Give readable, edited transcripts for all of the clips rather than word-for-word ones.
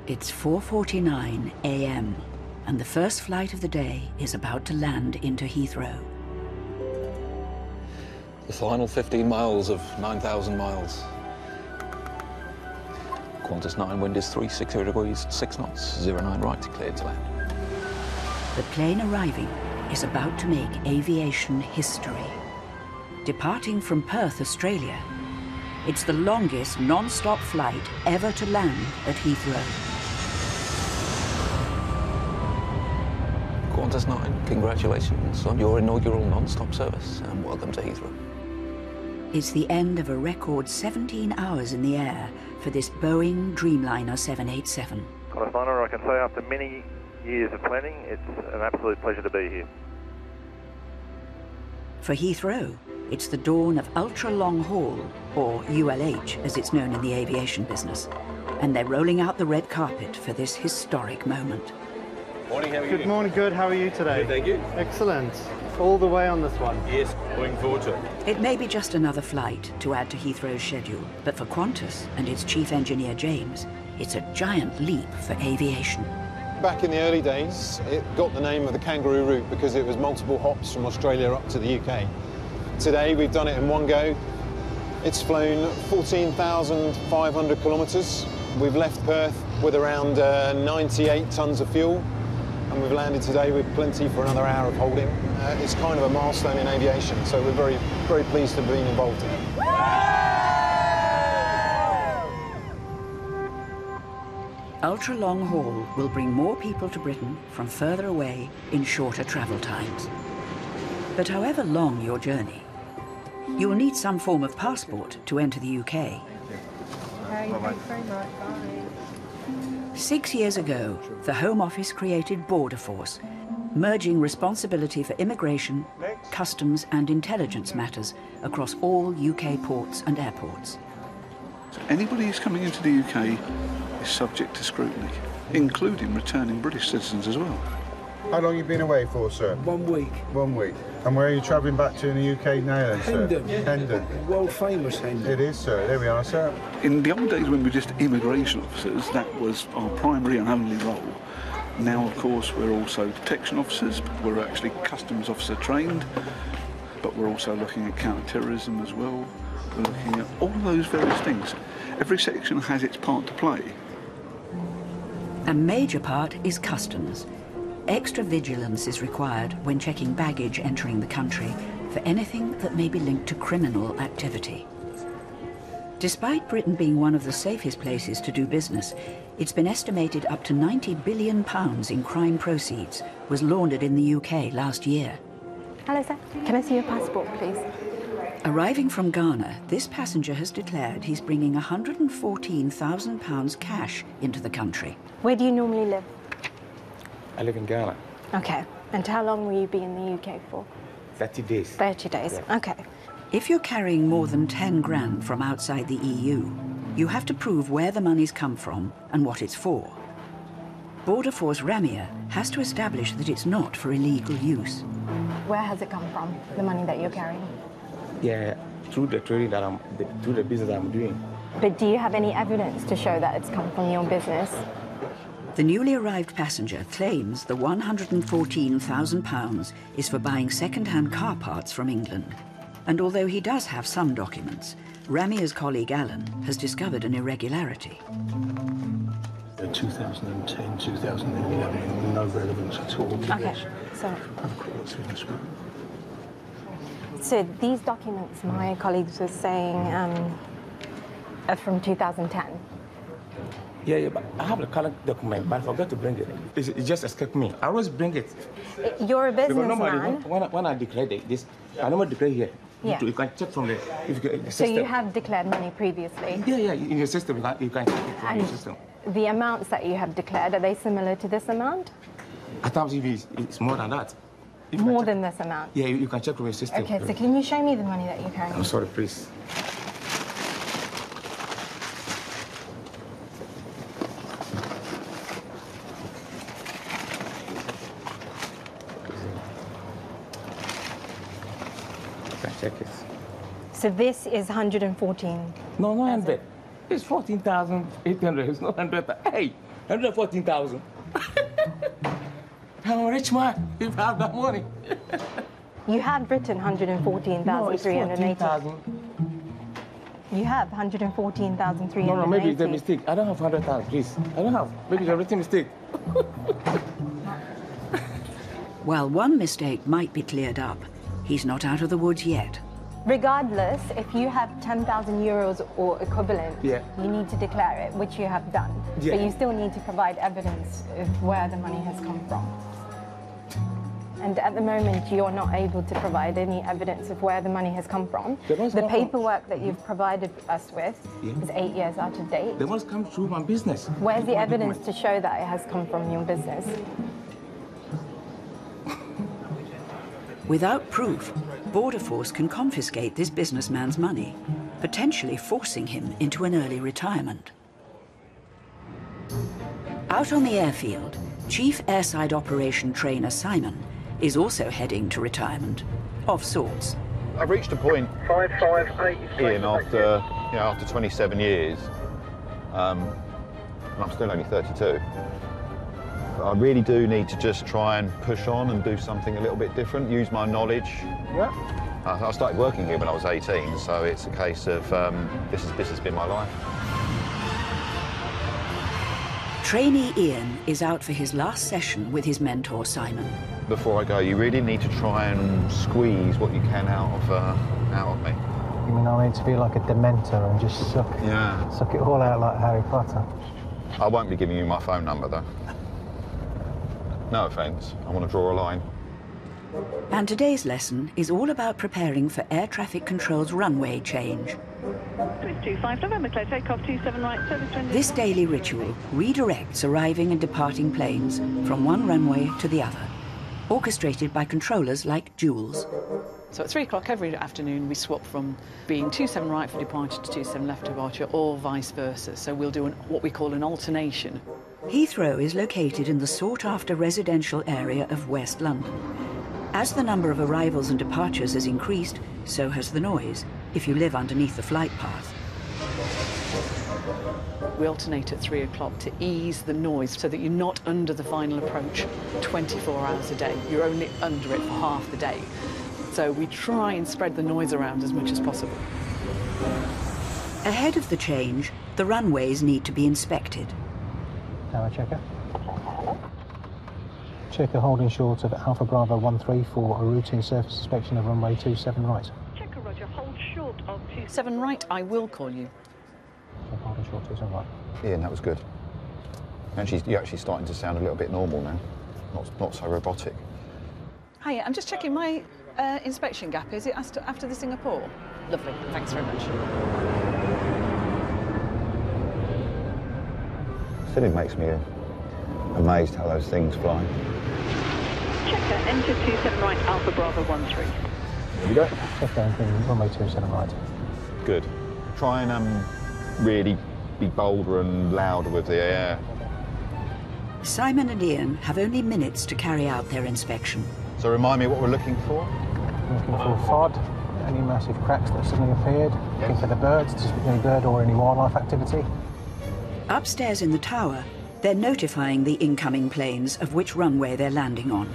It's 4:49 a.m. and the first flight of the day is about to land into Heathrow. The final 15 miles of 9,000 miles. Qantas 9, wind is 360 degrees, 6 knots, 09 right, cleared to land. The plane arriving is about to make aviation history. Departing from Perth, Australia, it's the longest non-stop flight ever to land at Heathrow. Qantas 9, congratulations on your inaugural non-stop service and welcome to Heathrow. It's the end of a record 17 hours in the air for this Boeing Dreamliner 787. Qantas 9, I can say after many years of planning, it's an absolute pleasure to be here. For Heathrow, it's the dawn of ultra-long haul, or ULH as it's known in the aviation business. And they're rolling out the red carpet for this historic moment. Morning, how are you? Good morning, good. How are you today? Good, thank you. Excellent. All the way on this one. Yes, looking forward to it. It may be just another flight to add to Heathrow's schedule, but for Qantas and its chief engineer James, it's a giant leap for aviation. Back in the early days, it got the name of the kangaroo route because it was multiple hops from Australia up to the UK. Today, we've done it in one go. It's flown 14,500 kilometres. We've left Perth with around 98 tonnes of fuel, and we've landed today with plenty for another hour of holding. It's kind of a milestone in aviation, so we're very, very pleased to have been involved in it. Ultra-long haul will bring more people to Britain from further away in shorter travel times. But however long your journey, you will need some form of passport to enter the UK. Okay, thanks very much. Bye. 6 years ago, the Home Office created Border Force, merging responsibility for immigration, customs and intelligence matters across all UK ports and airports. So anybody who's coming into the UK is subject to scrutiny, including returning British citizens as well. How long have you been away for, sir? 1 week. 1 week. And where are you travelling back to in the UK now then, sir? Hendon. Hendon. World famous Hendon. It is, sir. There we are, sir. In the old days when we were just immigration officers, that was our primary and only role. Now, of course, we're also detection officers, but we're actually customs officer trained, but we're also looking at counter-terrorism as well. We're looking at all those various things. Every section has its part to play. A major part is customs. Extra vigilance is required when checking baggage entering the country for anything that may be linked to criminal activity. Despite Britain being one of the safest places to do business, it's been estimated up to £90 billion in crime proceeds was laundered in the UK last year. Hello, sir. Can I see your passport, please? Arriving from Ghana, this passenger has declared he's bringing £114,000 cash into the country. Where do you normally live? I live in Ghana. Okay. And how long will you be in the UK for? 30 days. 30 days. Yeah. Okay. If you're carrying more than 10 grand from outside the EU, you have to prove where the money's come from and what it's for. Border Force Ramia has to establish that it's not for illegal use. Where has it come from, the money that you're carrying? Yeah, through the trading through the business I'm doing. But do you have any evidence to show that it's come from your business? The newly arrived passenger claims the £114,000 is for buying second-hand car parts from England. And although he does have some documents, Ramia's colleague Alan has discovered an irregularity. 2010, 2011, no relevance at all to Okay, this. so these documents, my colleagues were saying, are from 2010. Yeah, but I have the current document, but I forgot to bring it. It just escaped me. I always bring it. You're a Because normally, businessman. when I declare this, I normally declare here. Yeah. You can check from the So system. you have declared money previously? Yeah, in your system, you can check it from your system. The amounts that you have declared, are they similar to this amount? At times, it's more than that. More than this amount? Yeah, you can check from your system. Okay, so can you show me the money that you're carrying? I'm sorry, please. You can check it. So this is 114? No, 100. It's 14,800. It's not 100. Hey, 114,000. I'm a rich man if I have that money. You had written 114,380. No, it's 14,000. You have 114,380. No, maybe it's a mistake. I don't have 100,000, please. I don't have. Maybe it's a written mistake. While one mistake might be cleared up, he's not out of the woods yet. Regardless, if you have 10,000 euros or equivalent, Yeah. you need to declare it, which you have done. Yeah. But you still need to provide evidence of where the money has come from. And at the moment, you're not able to provide any evidence of where the money has come from. The paperwork that you've provided us with is 8 years out of date. The ones come through my business. Where's the evidence to show that it has come from your business? Without proof, Border Force can confiscate this businessman's money, potentially forcing him into an early retirement. Out on the airfield, Chief Airside Operation Trainer Simon is also heading to retirement, of sorts. I've reached a point, Ian, after 27 years, and I'm still only 32. But I really do need to just try and push on and do something a little bit different, use my knowledge. Yeah. I started working here when I was 18, so it's a case of this has been my life. Trainee Ian is out for his last session with his mentor Simon. Before I go, you really need to try and squeeze what you can out of me. You mean I need to be like a dementor and just suck it all out like Harry Potter? I won't be giving you my phone number, though. No offence, I want to draw a line. And today's lesson is all about preparing for air traffic control's runway change. This daily ritual redirects arriving and departing planes from one runway to the other, orchestrated by controllers like Jules. So at 3 o'clock every afternoon we swap from being 27 right for departure to 27 left departure, or vice versa. So we'll do what we call an alternation. Heathrow is located in the sought-after residential area of West London. As the number of arrivals and departures has increased, so has the noise, if you live underneath the flight path. We alternate at 3 o'clock to ease the noise so that you're not under the final approach 24 hours a day. You're only under it for half the day. So we try and spread the noise around as much as possible. Ahead of the change, the runways need to be inspected. Tower checker. Checker holding short of Alpha Bravo 13 for a routine surface inspection of runway 27 right. Checker, roger, hold short of 27 right, I will call you. Checker holding short 27 right. Ian, that was good. You're actually starting to sound a little bit normal now, not so robotic. Hiya, I'm just checking my inspection gap. Is it after the Singapore? Lovely, thanks very much. Still, it makes me amazed how those things fly. Checker, enter 27 right, Alpha Bravo 13. Here we go. Checker entering runway 27 right. Good. Try and really be bolder and louder with the air. Simon and Ian have only minutes to carry out their inspection. So remind me what we're looking for? Looking for FOD, any massive cracks that have suddenly appeared. Looking for the birds, just any bird or any wildlife activity. Upstairs in the tower, they're notifying the incoming planes of which runway they're landing on.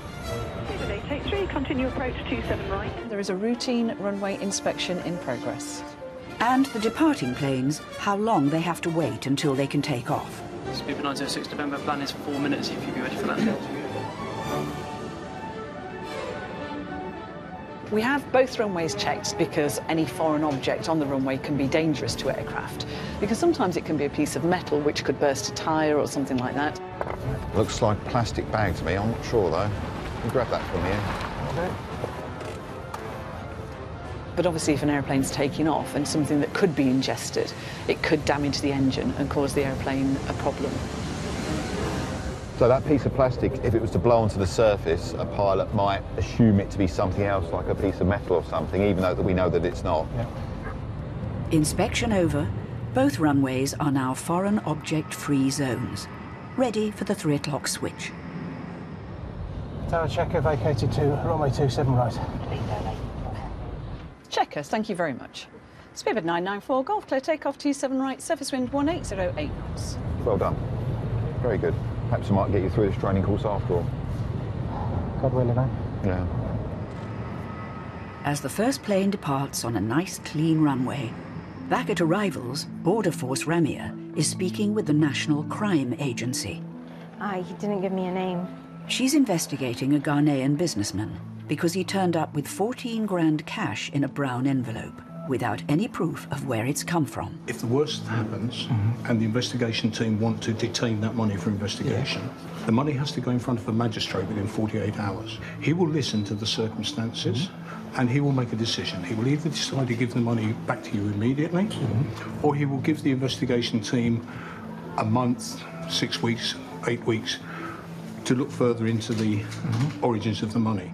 883, continue approach 27 right. There is a routine runway inspection in progress. And the departing planes, how long they have to wait until they can take off. Speedbird 906 November, plan is for 4 minutes if you'd be ready for that. We have both runways checked because any foreign object on the runway can be dangerous to aircraft. Because sometimes it can be a piece of metal which could burst a tyre or something like that. Looks like a plastic bag to me, I'm not sure though. Can you grab that from here? Okay. But obviously if an airplane's taking off and something that could be ingested, it could damage the engine and cause the airplane a problem. So that piece of plastic, if it was to blow onto the surface, a pilot might assume it to be something else, like a piece of metal or something, even though we know that it's not. Yeah. Inspection over, both runways are now foreign object-free zones, ready for the 3 o'clock switch. Tower checker vacated to runway 27 right. Checker, thank you very much. Speedbird 994, Golf, clear takeoff 27 right, surface wind 1808 knots. Well done. Very good. Perhaps I might get you through this training course after all. God willing, eh? Yeah. As the first plane departs on a nice, clean runway, back at arrivals, Border Force Ramia is speaking with the National Crime Agency. He didn't give me a name. She's investigating a Ghanaian businessman because he turned up with 14 grand cash in a brown envelope without any proof of where it's come from. If the worst happens and the investigation team want to detain that money for investigation, the money has to go in front of a magistrate within 48 hours. He will listen to the circumstances and he will make a decision. He will either decide to give the money back to you immediately or he will give the investigation team a month, 6 weeks, 8 weeks to look further into the origins of the money.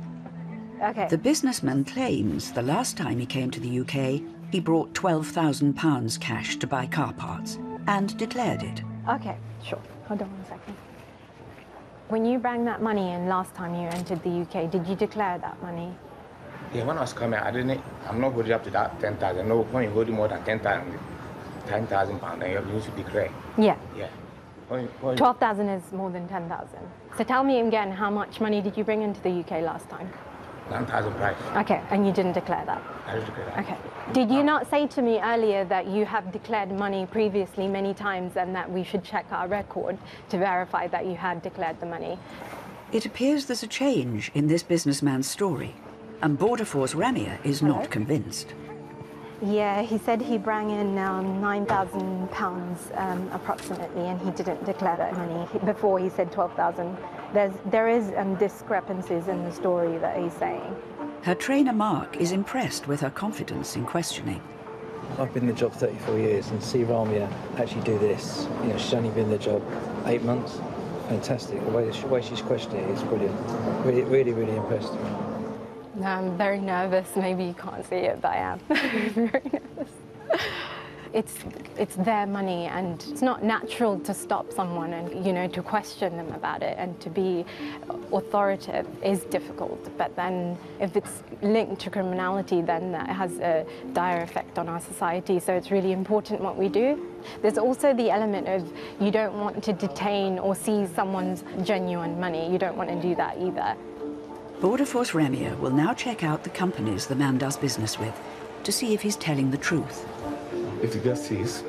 Okay. The businessman claims the last time he came to the UK, he brought £12,000 cash to buy car parts and declared it. Okay, sure. Hold on 1 second. When you brought that money in last time you entered the UK, did you declare that money? Yeah, when I was coming, I'm not holding up to that 10,000. No, when you hold more than 10,000 pounds, then you have to declare. Yeah. Yeah. 12,000 is more than 10,000. So tell me again, how much money did you bring into the UK last time? 9,000 price. Okay, and you didn't declare that? I didn't declare that. Okay. Did you not say to me earlier that you have declared money previously many times and that we should check our record to verify that you had declared the money? It appears there's a change in this businessman's story, and Border Force Ramia is not convinced. Yeah, he said he brought in £9,000 approximately, and he didn't declare that money. Before he said 12,000. There is discrepancies in the story that he's saying. Her trainer Mark is impressed with her confidence in questioning. I've been in the job 34 years and see Ramia actually do this. You know, she's only been in the job 8 months. Fantastic. The way she's questioning it is brilliant. Really, really, really impressed. No, I'm very nervous. Maybe you can't see it, but I am. Very nervous. It's their money, and it's not natural to stop someone and, you know, to question them about it, and to be authoritative is difficult. But then if it's linked to criminality, then that has a dire effect on our society. So it's really important what we do. There's also the element of you don't want to detain or seize someone's genuine money. You don't want to do that either. Border Force Ramia will now check out the companies the man does business with to see if he's telling the truth. If the guest sees,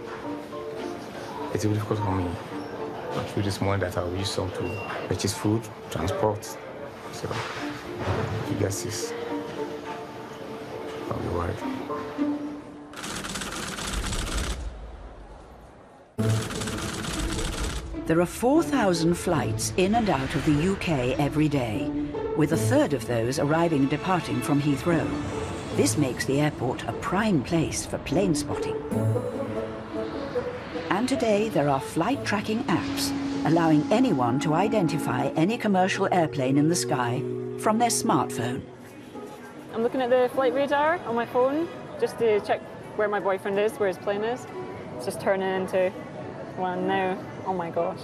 it's really difficult for me. But with this money that I will use some to purchase food, transport. So if the guest sees, I'll be worried. There are 4,000 flights in and out of the UK every day, with a third of those arriving and departing from Heathrow. This makes the airport a prime place for plane spotting. And today there are flight tracking apps allowing anyone to identify any commercial airplane in the sky from their smartphone. I'm looking at the flight radar on my phone just to check where my boyfriend is, where his plane is. It's just turning into one now. Oh my gosh.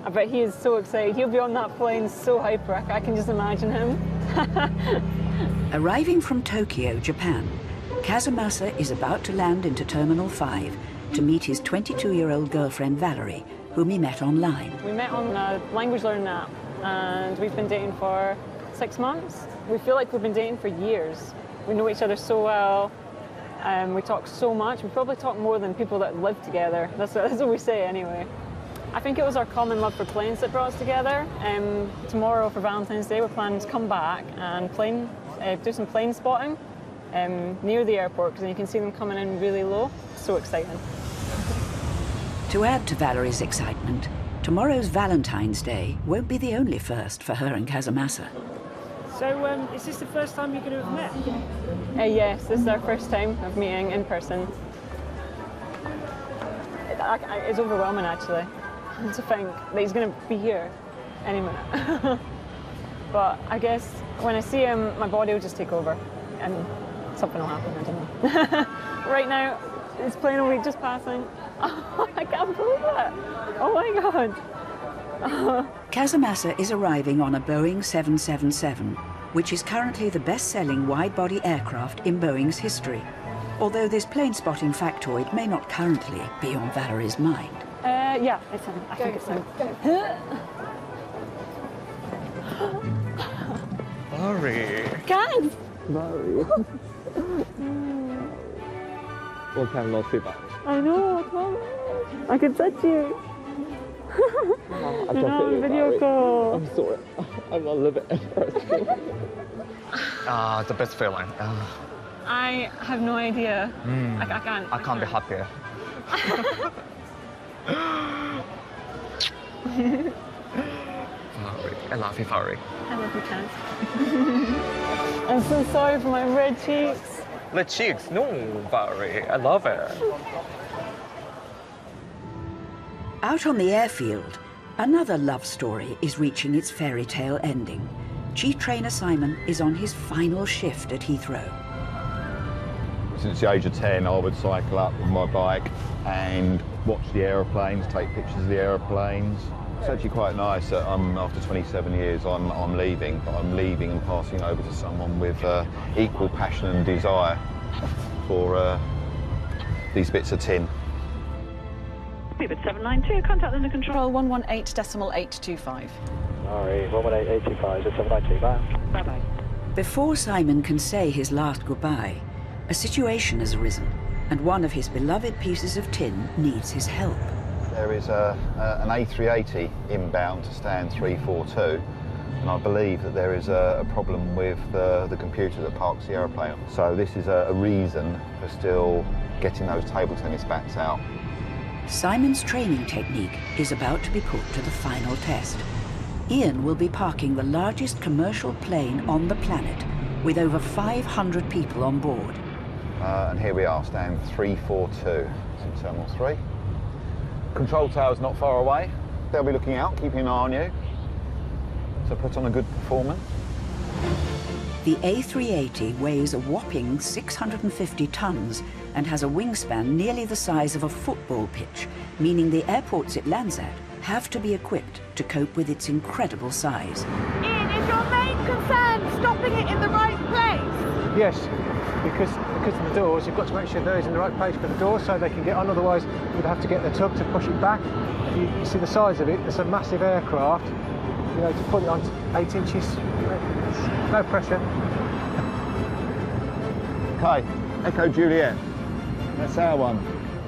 I bet he is so excited. He'll be on that plane so hyper. I can just imagine him. Arriving from Tokyo, Japan, Kazumasa is about to land into Terminal 5 to meet his 22-year-old girlfriend Valerie, whom he met online. We met on a language learning app, and we've been dating for 6 months. We feel like we've been dating for years. We know each other so well. We talk so much. We probably talk more than people that live together. That's what we say anyway. I think it was our common love for planes that brought us together. Tomorrow for Valentine's Day, we're planning to come back and do some plane spotting near the airport, because you can see them coming in really low. So exciting. To add to Valerie's excitement, tomorrow's Valentine's Day won't be the only first for her and Kazumasa. So is this the first time you're going to have met? Yes, this is our first time of meeting in person. It's overwhelming, actually, to think that he's going to be here any minute. But I guess when I see him, my body will just take over and something will happen, I don't know. Right now, this plane will be just passing. Oh, I can't believe it. Oh my God. Kazumasa is arriving on a Boeing 777, which is currently the best-selling wide-body aircraft in Boeing's history, although this plane-spotting factoid may not currently be on Valerie's mind. Yeah, it's him. I think it's him. Barry. Guys! Barry. What kind of lost people? I know, come on. I can touch you. I You're not on video call. I'm sorry. I'm a little bit embarrassed. The best feeling. I have no idea. I can't. I can't be happier. I love you, Barry. I love you, Chance. I'm so sorry for my red cheeks. Red cheeks? No, Barry. I love it. Out on the airfield, another love story is reaching its fairy tale ending. Chief Trainer Simon is on his final shift at Heathrow. Since the age of 10, I would cycle up with my bike and watch the aeroplanes, take pictures of the aeroplanes. It's actually quite nice that after 27 years I'm leaving, but I'm leaving and passing over to someone with equal passion and desire for these bits of tin. Busiest 792, contact under control 118.825. Sorry, 118.825, 792, bye. Bye-bye. Before Simon can say his last goodbye, a situation has arisen, and one of his beloved pieces of tin needs his help. There is an A380 inbound to stand 342, and I believe that there is a problem with the computer that parks the aeroplane. So this is a reason for still getting those table tennis bats out. Simon's training technique is about to be put to the final test. Ian will be parking the largest commercial plane on the planet, with over 500 people on board. And here we are, stand 342. It's in Terminal 3. Control tower's not far away. They'll be looking out, keeping an eye on you. So put on a good performance. The A380 weighs a whopping 650 tons and has a wingspan nearly the size of a football pitch, meaning the airports it lands at have to be equipped to cope with its incredible size. Ian, is your main concern stopping it in the right place? Yes, because of the doors, you've got to make sure those in the right place for the doors so they can get on, otherwise you'd have to get the tug to push it back. You see the size of it, it's a massive aircraft, you know, to put it on 8 inches, no pressure. Okay, Echo Juliet, that's our one.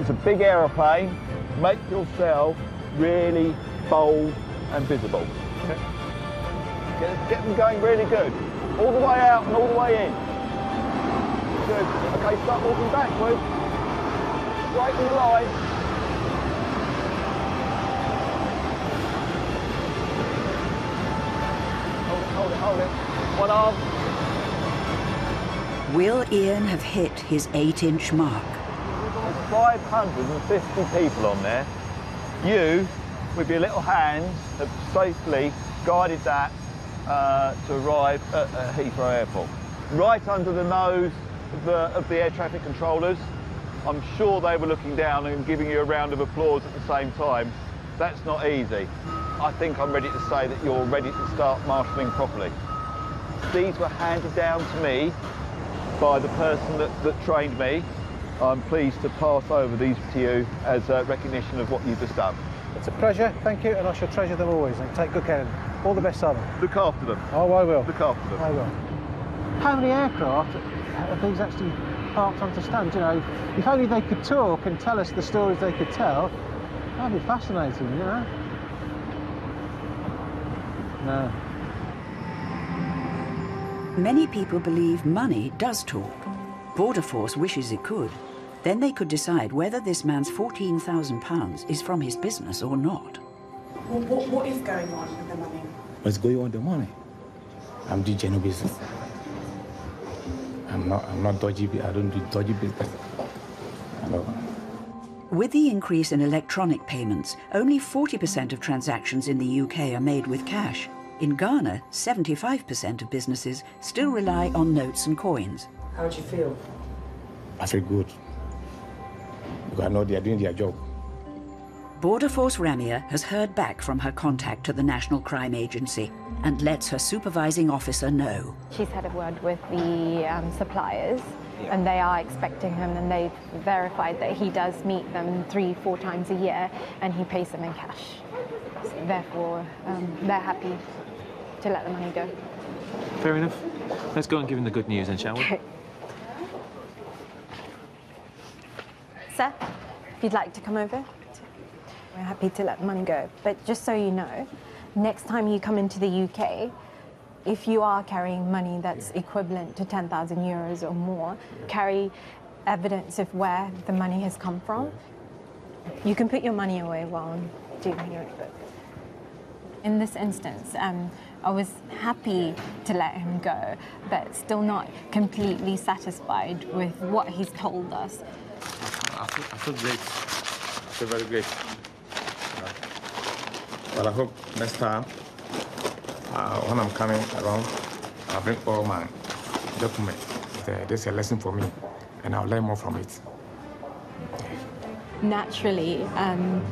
It's a big aeroplane, make yourself really bold and visible. Okay. Get them going really good. All the way out and all the way in. Good. Okay, start walking backwards. Straighten the line. Hold it. One arm. Will Ian have hit his 8-inch mark? There's 550 people on there. You, with your little hands, have safely guided that to arrive at Heathrow Airport. Right under the nose of the air traffic controllers. I'm sure they were looking down and giving you a round of applause at the same time. That's not easy. I think I'm ready to say that you're ready to start marshalling properly. These were handed down to me by the person that trained me. I'm pleased to pass over these to you as a recognition of what you've just done. It's a pleasure, thank you, and I shall treasure them always and take good care of them. All the best, Simon. Look after them. Oh, I will. Look after them. I will. How many aircraft have these actually parked onto stand? You know, if only they could talk and tell us the stories they could tell, that'd be fascinating, you know? No. Many people believe money does talk. Border Force wishes it could. Then they could decide whether this man's £14,000 is from his business or not. What is going on with the money? What's going on with the money? I'm doing genuine business. I'm not dodgy. I don't do dodgy business. I know. With the increase in electronic payments, only 40% of transactions in the UK are made with cash. In Ghana, 75% of businesses still rely on notes and coins. How do you feel? I feel good. Because I know they are doing their job. Border Force Ramia has heard back from her contact to the National Crime Agency and lets her supervising officer know. She's had a word with the suppliers and they are expecting him, and they've verified that he does meet them 3-4 times a year, and he pays them in cash. So therefore, they're happy to let the money go. Fair enough. Let's go and give him the good news then, shall we? Okay. Sir, if you'd like to come over, we're happy to let the money go. But just so you know, next time you come into the UK, if you are carrying money that's equivalent to 10,000 euros or more, carry evidence of where the money has come from. You can put your money away while I'm doing it. But in this instance, I was happy to let him go, but still not completely satisfied with what he's told us. I feel great. I feel very great. Well, I hope next time, when I'm coming around, I'll bring all my documents. This is a lesson for me, and I'll learn more from it. Naturally, I'm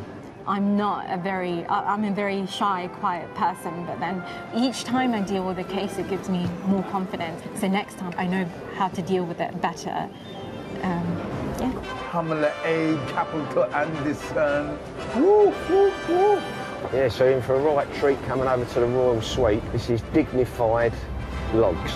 a very shy, quiet person, but then each time I deal with a case, it gives me more confidence. So next time, I know how to deal with it better. Yeah. Hamlet A, capital Anderson. Woo, woo, woo. Yeah, so in for a right treat coming over to the Royal Suite. This is dignified logs.